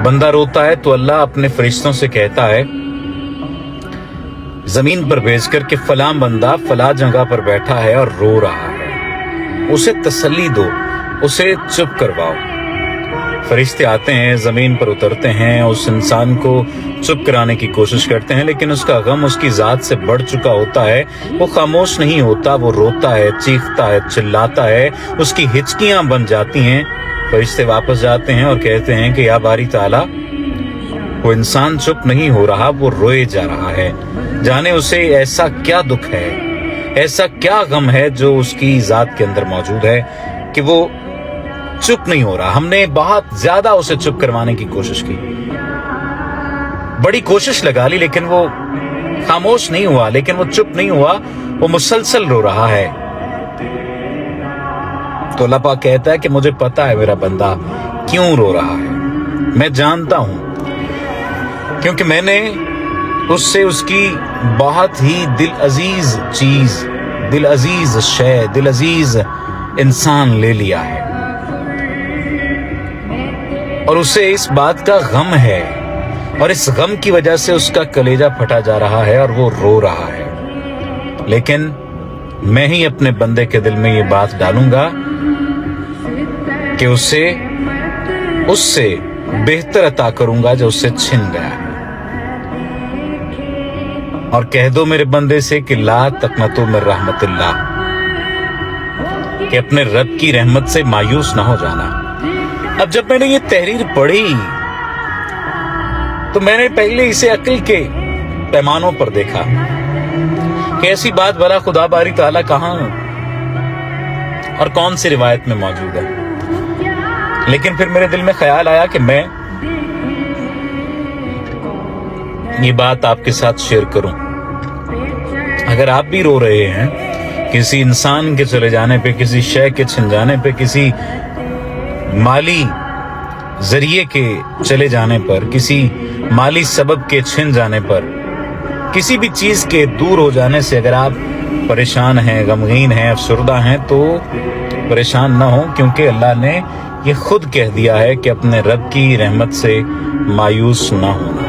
बंदा रोता है तो अल्लाह अपने फरिश्तों से कहता है जमीन पर भेजकर कि फलां बंदा फला जगह पर बैठा है और रो रहा है, उसे तसल्ली दो, उसे चुप करवाओ। फरिश्ते आते हैं, जमीन पर उतरते हैं, उस इंसान को चुप कराने की कोशिश करते हैं, लेकिन उसका गम उसकी जात से बढ़ चुका होता है। वो खामोश नहीं होता, वो रोता है, चीखता है, चिल्लाता है, उसकी हिचकियां बन जाती हैं। फरिश्ते वापस जाते हैं और कहते हैं कि या बारी ताला, वो इंसान चुप नहीं हो रहा, वो रोए जा रहा है। जाने उसे ऐसा क्या दुख है, ऐसा क्या गम है जो उसकी जात के अंदर मौजूद है कि वो चुप नहीं हो रहा। हमने बहुत ज्यादा उसे चुप करवाने की कोशिश की, बड़ी कोशिश लगा ली, लेकिन वो खामोश नहीं हुआ, लेकिन वो चुप नहीं हुआ, वो मुसलसल रो रहा है। तो अल्लाह पाक कहता है कि मुझे पता है मेरा बंदा क्यों रो रहा है, मैं जानता हूं, क्योंकि मैंने उससे उसकी बहुत ही दिल अजीज चीज, दिल अजीज शय, दिल अजीज इंसान ले लिया है, और उसे इस बात का गम है, और इस गम की वजह से उसका कलेजा फटा जा रहा है और वो रो रहा है। लेकिन मैं ही अपने बंदे के दिल में ये बात डालूंगा कि उससे बेहतर अता करूंगा जो उससे छिन गया है। और कह दो मेरे बंदे से कि ला तकनतु मिन रहमतिल्लाह, कि अपने रब की रहमत से मायूस ना हो जाना। अब जब मैंने ये तहरीर पढ़ी तो मैंने पहले इसे अक्ल के पैमानों पर देखा कि ऐसी बात भला खुदा बारी ताला कहां और कौन सी रिवायत में मौजूद है। लेकिन फिर मेरे दिल में ख्याल आया कि मैं ये बात आपके साथ शेयर करूं। अगर आप भी रो रहे हैं किसी इंसान के चले जाने पे, किसी शय के छिन जाने पे, किसी माली जरिए के चले जाने पर, किसी माली सबब के छिन जाने पर, किसी भी चीज के दूर हो जाने से अगर आप परेशान हैं, गमगीन हैं, अफसरदा हैं, तो परेशान ना हो, क्योंकि अल्लाह ने ये खुद कह दिया है कि अपने रब की रहमत से मायूस ना होना।